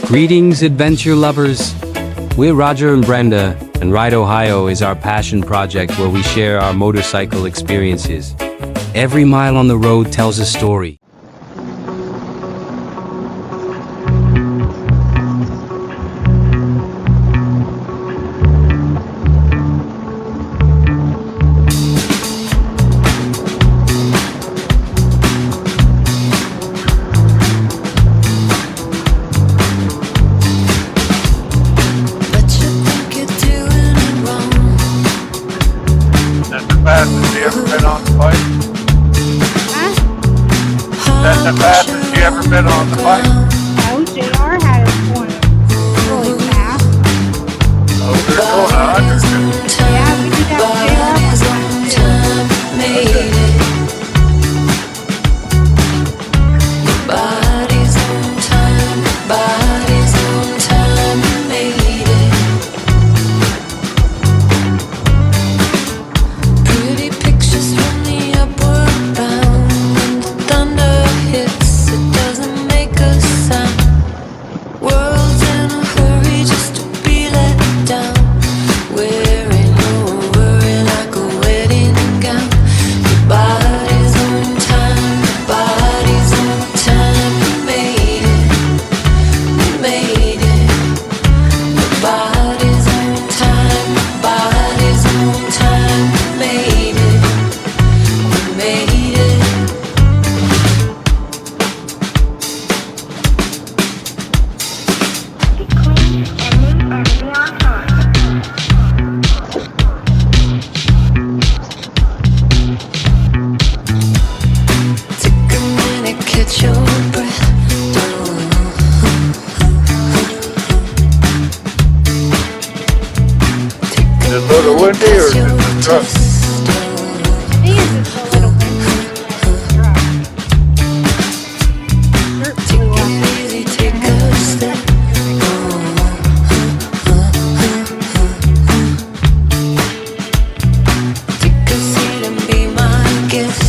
Greetings, adventure lovers. We're Roger and Brenda, and Ride Ohio is our passion project where we share our motorcycle experiences. Every mile on the road tells a story. Fastest you ever been on the bike? Huh? That's the fastest you ever been on the bike? No, JR had it going really fast. Oh, they're going 100. Yeah, we did have JR Made it. Body's on time, body's on time, made it. Pretty pictures from the upward bound. When the thunder hits, it doesn't make a sound. World's in a hurry just to be let down. Wearing no worry like a wedding gown. Your body's on time, your body's on time. You made it, you made it. Your body's on time, your body's on time. You made it, you made it. Take a minute, catch your breath. Is it a little windy or is it the truck? I think it's just a little bit. Take it easy, take a step. Take a seat and be my guest.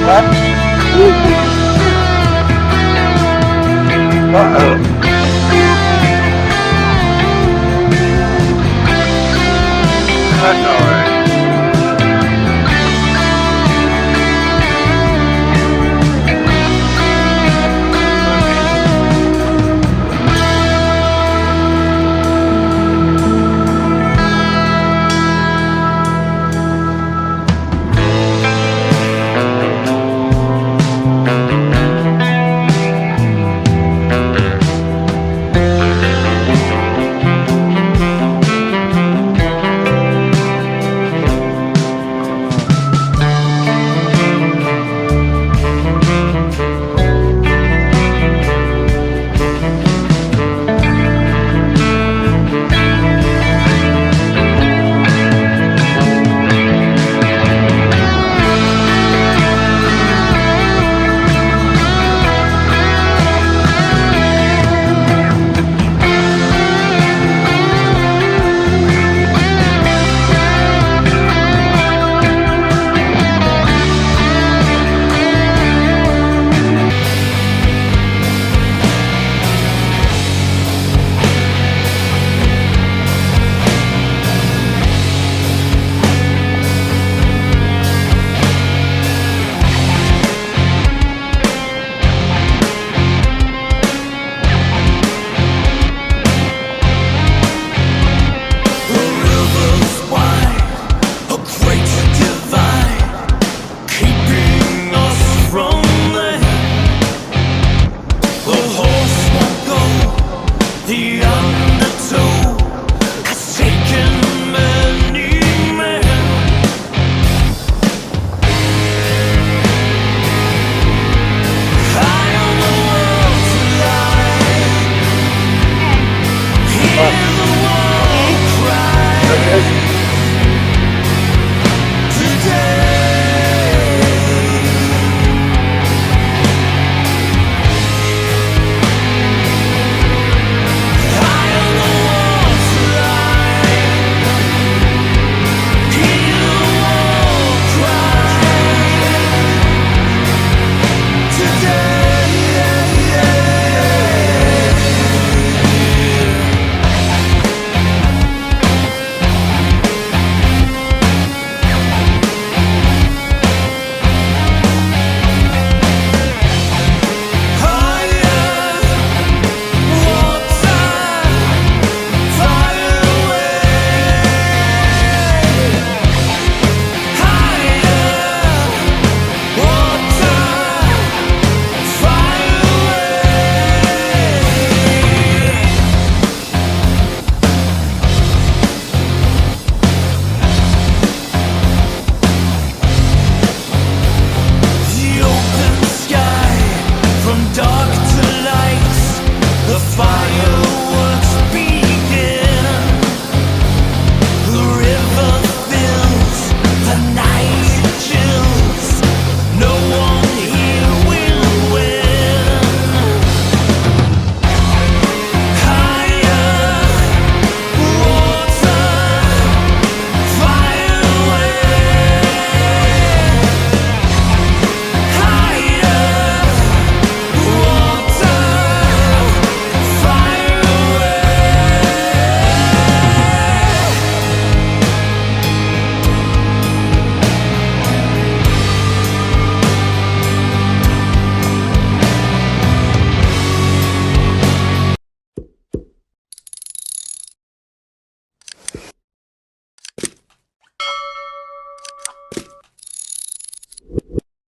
What?